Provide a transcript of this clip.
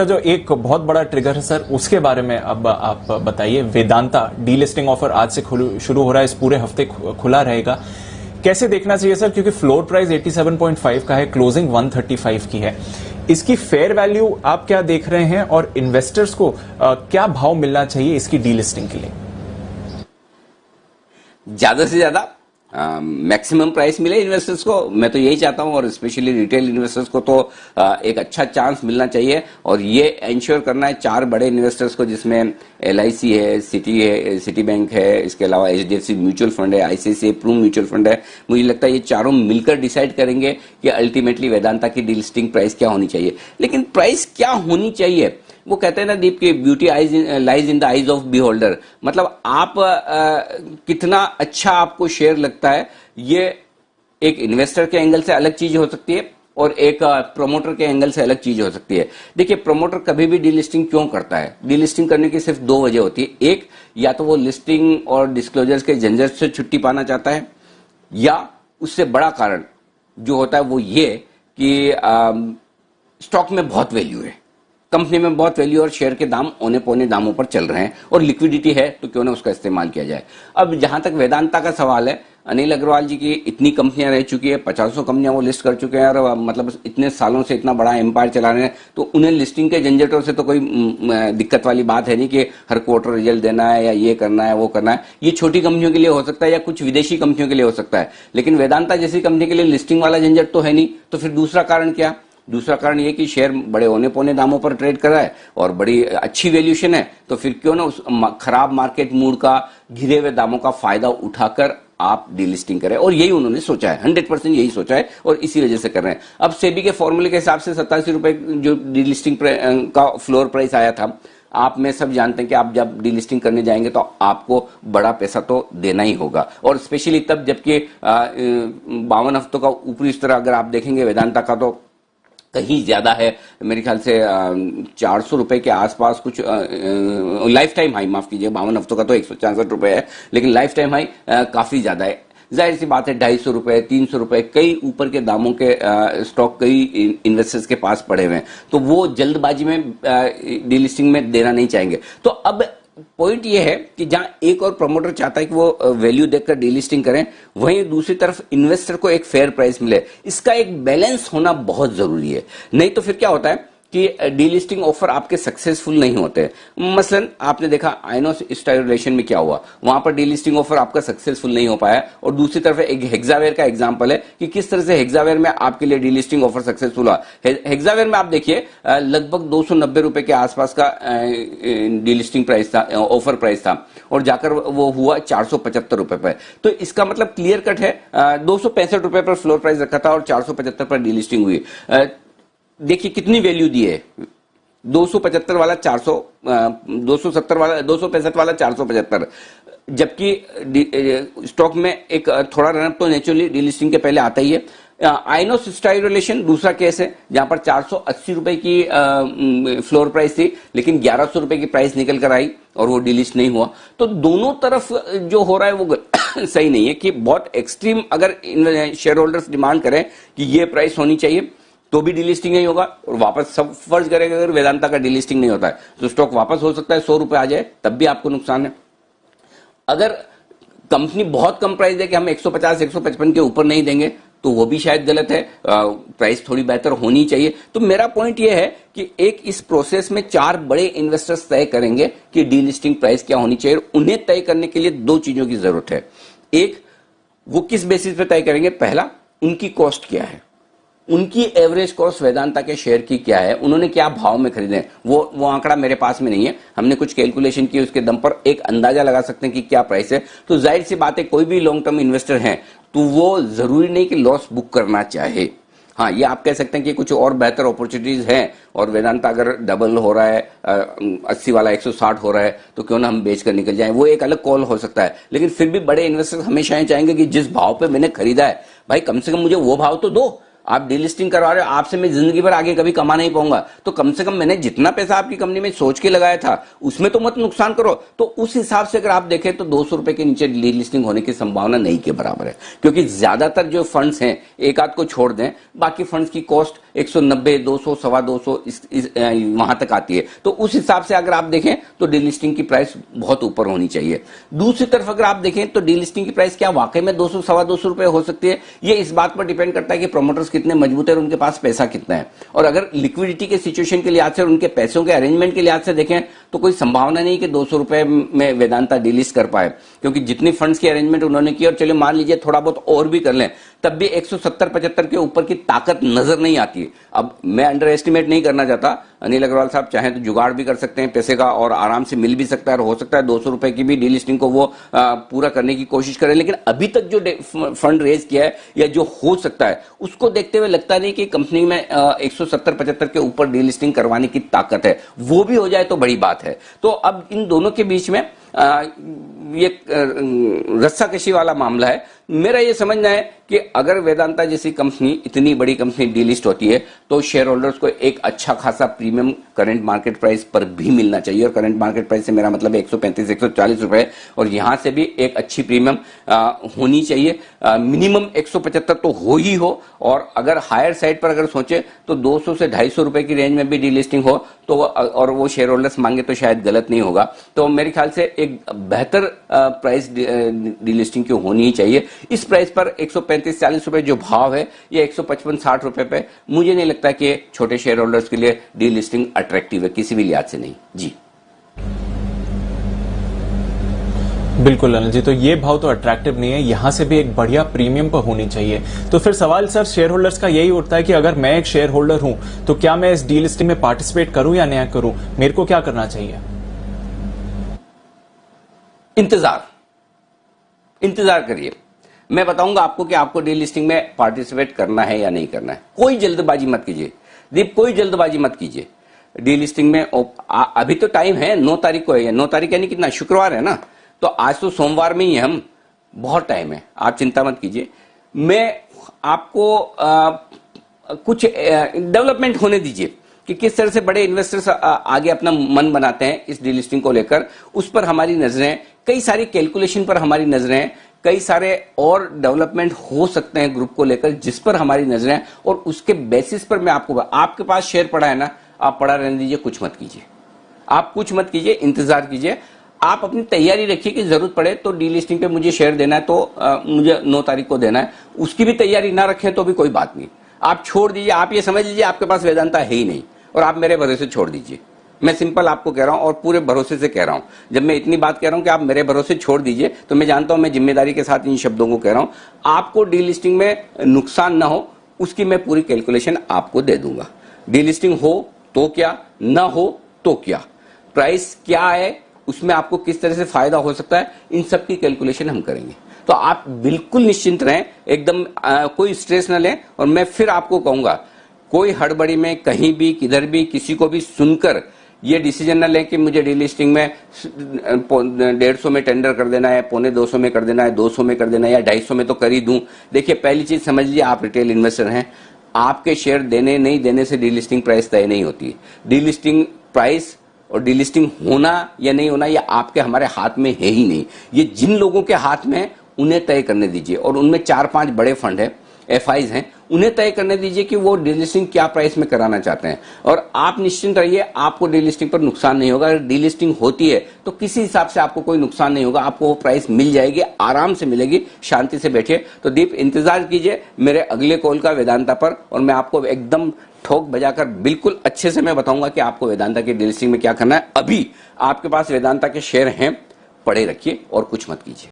जो एक बहुत बड़ा ट्रिगर है सर, उसके बारे में अब आप बताइए। वेदांता डीलिस्टिंग ऑफर आज से शुरू हो रहा है, इस पूरे हफ्ते खुला रहेगा। कैसे देखना चाहिए सर, क्योंकि फ्लोर प्राइस 87.5 का है, क्लोजिंग 135 की है। इसकी फेयर वैल्यू आप क्या देख रहे हैं और इन्वेस्टर्स को क्या भाव मिलना चाहिए इसकी डीलिस्टिंग के लिए? ज्यादा से ज्यादा मैक्सिमम प्राइस मिले इन्वेस्टर्स को, मैं तो यही चाहता हूं। और स्पेशली रिटेल इन्वेस्टर्स को तो एक अच्छा चांस मिलना चाहिए। और ये इंश्योर करना है चार बड़े इन्वेस्टर्स को, जिसमें LIC है, सिटी बैंक है, इसके अलावा HDFC म्यूचुअल फंड है, ICICI प्रू म्यूचुअल फंड है। मुझे लगता है ये चारों मिलकर डिसाइड करेंगे कि अल्टीमेटली वेदांता की डीलिस्टिंग प्राइस क्या होनी चाहिए। लेकिन प्राइस क्या होनी चाहिए, वो कहते हैं ना दीप की beauty lies in the eyes of beholder. मतलब आप कितना अच्छा आपको शेयर लगता है, ये एक इन्वेस्टर के एंगल से अलग चीज हो सकती है और एक प्रोमोटर के एंगल से अलग चीज हो सकती है। देखिए, प्रोमोटर कभी भी डीलिस्टिंग क्यों करता है? डीलिस्टिंग करने की सिर्फ दो वजह होती है। एक, या तो वो लिस्टिंग और डिस्क्लोजर्स के झंझट से छुट्टी पाना चाहता है, या उससे बड़ा कारण जो होता है वो ये कि स्टॉक में बहुत वैल्यू है, कंपनी में बहुत वैल्यू और शेयर के दाम औने पौने दामों पर चल रहे हैं और लिक्विडिटी है, तो क्यों ना उसका इस्तेमाल किया जाए। अब जहां तक वेदांता का सवाल है, अनिल अग्रवाल जी की इतनी कंपनियां रह चुकी है, 50 कंपनियां वो लिस्ट कर चुके हैं और मतलब इतने सालों से इतना बड़ा एम्पायर चला रहे हैं, तो उन्हें लिस्टिंग के झंझटों से तो कोई दिक्कत वाली बात है नहीं कि हर क्वार्टर रिजल्ट देना है या ये करना है वो करना है। ये छोटी कंपनियों के लिए हो सकता है या कुछ विदेशी कंपनियों के लिए हो सकता है, लेकिन वेदांता जैसी कंपनी के लिए लिस्टिंग वाला झंझट तो है नहीं। तो फिर दूसरा कारण क्या? दूसरा कारण ये कि शेयर बड़े औने पौने दामों पर ट्रेड कर रहा है और बड़ी अच्छी वैल्यूएशन है, तो फिर क्यों ना उस खराब मार्केट मूड का, गिरे हुए दामों का फायदा उठाकर आप डीलिस्टिंग करें। और यही उन्होंने सोचा है, 100% यही सोचा है और इसी वजह से कर रहे हैं। अब सेबी के फॉर्मूले के हिसाब से 87 रुपए जो डीलिस्टिंग का फ्लोर प्राइस आया था, आप में सब जानते हैं कि आप जब डीलिस्टिंग करने जाएंगे तो आपको बड़ा पैसा तो देना ही होगा। और स्पेशली तब जबकि 52 हफ्तों का ऊपरी स्तर अगर आप देखेंगे वेदांता का तो कहीं ज्यादा है, मेरे ख्याल से 400 रुपए के आसपास कुछ लाइफ टाइम हाई, माफ कीजिए 52 हफ्तों का तो 166 रुपए है, लेकिन लाइफ टाइम हाई काफी ज्यादा है। जाहिर सी बात है 250 रुपए 300 रुपए कई ऊपर के दामों के स्टॉक कई इन्वेस्टर्स के पास पड़े हुए हैं, तो वो जल्दबाजी में डीलिस्टिंग में देना नहीं चाहेंगे। तो अब पॉइंट ये है कि जहां एक और प्रमोटर चाहता है कि वो वैल्यू देखकर डीलिस्टिंग करें, वहीं दूसरी तरफ इन्वेस्टर को एक फेयर प्राइस मिले। इसका एक बैलेंस होना बहुत जरूरी है, नहीं तो फिर क्या होता है कि डीलिस्टिंग ऑफर आपके सक्सेसफुल नहीं होते। मसलन आपने देखा आइनोस स्टाइलेशन में क्या हुआ, वहां पर डीलिस्टिंग ऑफर आपका सक्सेसफुल नहीं हो पाया। और दूसरी तरफ एक हेक्सावेयर का एग्जांपल है कि किस तरह से हेक्सावेयर में आपके लिए डीलिस्टिंग ऑफर सक्सेसफुल हुआ। हेक्सावेयर में आप देखिए लगभग 290 रुपए के आसपास का डीलिस्टिंग प्राइस था, ऑफर प्राइस था, और जाकर वो हुआ 475 रुपए पर। तो इसका मतलब क्लियर कट है 265 रुपए पर फ्लोर प्राइस रखा था और 475 पर डीलिस्टिंग हुई। देखिए कितनी वैल्यू दी है, 275 वाला 400, 270 वाला 265 वाला 475, जबकि स्टॉक में एक थोड़ा रनअप तो नेचुरली डीलिस्टिंग के पहले आता ही है। आइनोस स्टाइलेशन दूसरा केस है जहां पर 480 रुपए की फ्लोर प्राइस थी, लेकिन 1100 रुपए की प्राइस निकल कर आई और वो डिलिस्ट नहीं हुआ। तो दोनों तरफ जो हो रहा है वो सही नहीं है कि बहुत एक्सट्रीम अगर शेयर होल्डर्स डिमांड करें कि ये प्राइस होनी चाहिए तो भी डीलिस्टिंग नहीं होगा, और वापस सब फर्ज करेगा अगर वेदांता का डीलिस्टिंग नहीं होता है तो स्टॉक वापस हो सकता है 100 रुपए आ जाए, तब भी आपको नुकसान है। अगर कंपनी बहुत कम प्राइस दे कि हम 150 155 के ऊपर नहीं देंगे तो वो भी शायद गलत है, प्राइस थोड़ी बेहतर होनी चाहिए। तो मेरा पॉइंट ये है कि एक इस प्रोसेस में चार बड़े इन्वेस्टर्स तय करेंगे कि डीलिस्टिंग प्राइस क्या होनी चाहिए। उन्हें तय करने के लिए दो चीजों की जरूरत है। एक, वो किस बेसिस पे तय करेंगे, पहला उनकी कॉस्ट क्या है, उनकी एवरेज कॉस्ट वेदांता के शेयर की क्या है, उन्होंने क्या भाव में खरीदे, वो आंकड़ा मेरे पास में नहीं है। हमने कुछ कैलकुलेशन की, उसके दम पर एक अंदाजा लगा सकते हैं कि क्या प्राइस है। तो जाहिर सी बात है कोई भी लॉन्ग टर्म इन्वेस्टर है तो वो जरूरी नहीं कि लॉस बुक करना चाहे। हाँ, ये आप कह सकते हैं कि कुछ और बेहतर अपॉर्चुनिटीज हैं और वेदांता अगर डबल हो रहा है, 80 वाला 160 हो रहा है, तो क्यों ना हम बेच कर निकल जाएं, वो एक अलग कॉल हो सकता है। लेकिन फिर भी बड़े इन्वेस्टर्स हमेशा ये चाहेंगे कि जिस भाव पे मैंने खरीदा है भाई कम से कम मुझे वो भाव तो दो। आप डीलिस्टिंग करवा रहे हो, आपसे मैं जिंदगी भर आगे कभी कमा नहीं पाऊंगा, तो कम से कम मैंने जितना पैसा आपकी कंपनी में सोच के लगाया था उसमें तो मत नुकसान करो। तो उस हिसाब से अगर आप देखें तो 200 रुपए के नीचे डीलिस्टिंग होने की संभावना नहीं के बराबर है, क्योंकि ज्यादातर जो फंड्स हैं एक आध को छोड़ दें, बाकी फंड्स की कॉस्ट 190, 200, सवा 200 वहां तक आती है। तो उस हिसाब से अगर आप देखें तो डीलिस्टिंग की प्राइस बहुत ऊपर होनी चाहिए। दूसरी तरफ अगर आप देखें तो डीलिस्टिंग की प्राइस क्या वाकई में 200, सवा 200 रुपए हो सकती है, ये इस बात पर डिपेंड करता है कि प्रोमोटर्स कितने मजबूत है और उनके पास पैसा कितना है। और अगर लिक्विडिटी के सिचुएशन के लिहाज से और उनके पैसों के अरेंजमेंट के लिहाज से देखें तो कोई संभावना नहीं कि 200 रुपए में वेदांता डीलिस्ट कर पाए, क्योंकि जितनी फंड्स की अरेंजमेंट उन्होंने की और चलिए मान लीजिए थोड़ा बहुत और भी कर लें, तब भी 170-75 के ऊपर की ताकत नजर नहीं आती है। अब मैं अंडर एस्टिमेट नहीं करना चाहता, अनिल अग्रवाल साहब चाहें तो जुगाड़ भी कर सकते हैं पैसे का और आराम से मिल भी सकता है और हो सकता है 200 रुपए की भी डीलिस्टिंग को वो पूरा करने की कोशिश करें। लेकिन अभी तक जो फंड रेज किया है या जो हो सकता है उसको देखते हुए लगता नहीं कि कंपनी में 170-75 के ऊपर डीलिस्टिंग करवाने की ताकत है। वो भी हो जाए तो बड़ी बात है। तो अब इन दोनों के बीच में ये रस्साकशी वाला मामला है। मेरा ये समझना है कि अगर वेदांता जैसी कंपनी, इतनी बड़ी कंपनी डीलिस्ट होती है तो शेयर होल्डर्स को एक अच्छा खासा प्रीमियम करंट मार्केट प्राइस पर भी मिलना चाहिए। और करंट मार्केट प्राइस से मेरा मतलब 135-140 रुपए, और यहां से भी एक अच्छी प्रीमियम होनी चाहिए। मिनिमम 175 तो हो ही हो, और अगर हायर साइड पर अगर सोचे तो 200 से 250 रुपए की रेंज में भी डीलिस्टिंग हो तो और वो शेयर होल्डर्स मांगे तो शायद गलत नहीं होगा। तो मेरे ख्याल से एक बेहतर प्राइस डीलिस्टिंग की होनी ही चाहिए। इस प्राइस पर 135-40 रुपए जो भाव है, ये 155-60 रुपए पे मुझे नहीं लगता कि छोटे शेयर होल्डर्स के लिए डीलिस्टिंग अट्रैक्टिव है किसी भी लिहाज से नहीं। जी बिल्कुल अनिल जी, तो ये भाव तो अट्रैक्टिव नहीं है, यहां से भी एक बढ़िया प्रीमियम पर होनी चाहिए। तो फिर सवाल सर शेयर होल्डर्स का यही उठता है कि अगर मैं एक शेयर होल्डर हूं तो क्या मैं इस डीलिस्टिंग में पार्टिसिपेट करूं या नहीं करूं, मेरे को क्या करना चाहिए? इंतजार करिए, मैं बताऊंगा आपको कि आपको डीलिस्टिंग में पार्टिसिपेट करना है या नहीं करना है। कोई जल्दबाजी मत कीजिए दीप, कोई जल्दबाजी मत कीजिए डीलिस्टिंग में। अभी तो टाइम है, 9 तारीख को है, 9 तारीख यानी कितना, शुक्रवार है ना, तो आज तो सोमवार में ही है, हम बहुत टाइम है, आप चिंता मत कीजिए। मैं आपको कुछ डेवलपमेंट होने दीजिए कि किस तरह से बड़े इन्वेस्टर्स आगे अपना मन बनाते हैं इस डीलिस्टिंग को लेकर, उस पर हमारी नजरें, कई सारी कैलकुलेशन पर हमारी नजरें, कई सारे और डेवलपमेंट हो सकते हैं ग्रुप को लेकर जिस पर हमारी नजरें, और उसके बेसिस पर मैं आपको, आपके पास शेयर पड़ा है ना, आप पड़ा रहने दीजिए, कुछ मत कीजिए, आप कुछ मत कीजिए, इंतजार कीजिए। आप अपनी तैयारी रखिए कि जरूरत पड़े तो डीलिस्टिंग पे मुझे शेयर देना है तो मुझे 9 तारीख को देना है, उसकी भी तैयारी ना रखें तो भी कोई बात नहीं, आप छोड़ दीजिए। आप ये समझ लीजिए आपके पास वेदांता है ही नहीं और आप मेरे भरोसे छोड़ दीजिए। मैं सिंपल आपको कह रहा हूं और पूरे भरोसे से कह रहा हूं। जब मैं इतनी बात कह रहा हूं कि आप मेरे भरोसे छोड़ दीजिए, तो मैं जानता हूं मैं जिम्मेदारी के साथ इन शब्दों को कह रहा हूं। आपको डीलिस्टिंग में नुकसान ना हो उसकी मैं पूरी कैलकुलेशन आपको दे दूंगा। डीलिस्टिंग हो तो क्या, ना हो तो क्या, प्राइस क्या है, उसमें आपको किस तरह से फायदा हो सकता है, इन सब की कैलकुलेशन हम करेंगे। तो आप बिल्कुल निश्चिंत रहें, एकदम कोई स्ट्रेस न लें। और मैं फिर आपको कहूंगा, कोई हड़बड़ी में कहीं भी किधर भी किसी को भी सुनकर ये डिसीजन न लें कि मुझे डीलिस्टिंग में 150 में टेंडर कर देना है, 125 में कर देना है, 200 में कर देना है या 250 में तो कर ही दूं। देखिए, पहली चीज समझ लीजिए, आप रिटेल इन्वेस्टर हैं, आपके शेयर देने नहीं देने से डीलिस्टिंग प्राइस तय नहीं होती। डीलिस्टिंग प्राइस और डीलिस्टिंग होना या नहीं होना ये आपके हमारे हाथ में है ही नहीं, ये जिन लोगों के हाथ में उन्हें तय करने दीजिए। और उनमें 4-5 बड़े फंड है, FIs हैं, उन्हें तय करने दीजिए कि वो डीलिस्टिंग क्या प्राइस में कराना चाहते हैं। और आप निश्चिंत रहिए, आपको डीलिस्टिंग पर नुकसान नहीं होगा। अगर डीलिस्टिंग होती है तो किसी हिसाब से आपको कोई नुकसान नहीं होगा, आपको वो प्राइस मिल जाएगी, आराम से मिलेगी, शांति से बैठिए। तो दीप, इंतजार कीजिए मेरे अगले कॉल का वेदांता पर, और मैं आपको एकदम ठोक बजाकर बिल्कुल अच्छे से मैं बताऊंगा कि आपको वेदांता की डीलिस्टिंग में क्या करना है। अभी आपके पास वेदांता के शेयर हैं, पड़े रखिए और कुछ मत कीजिए।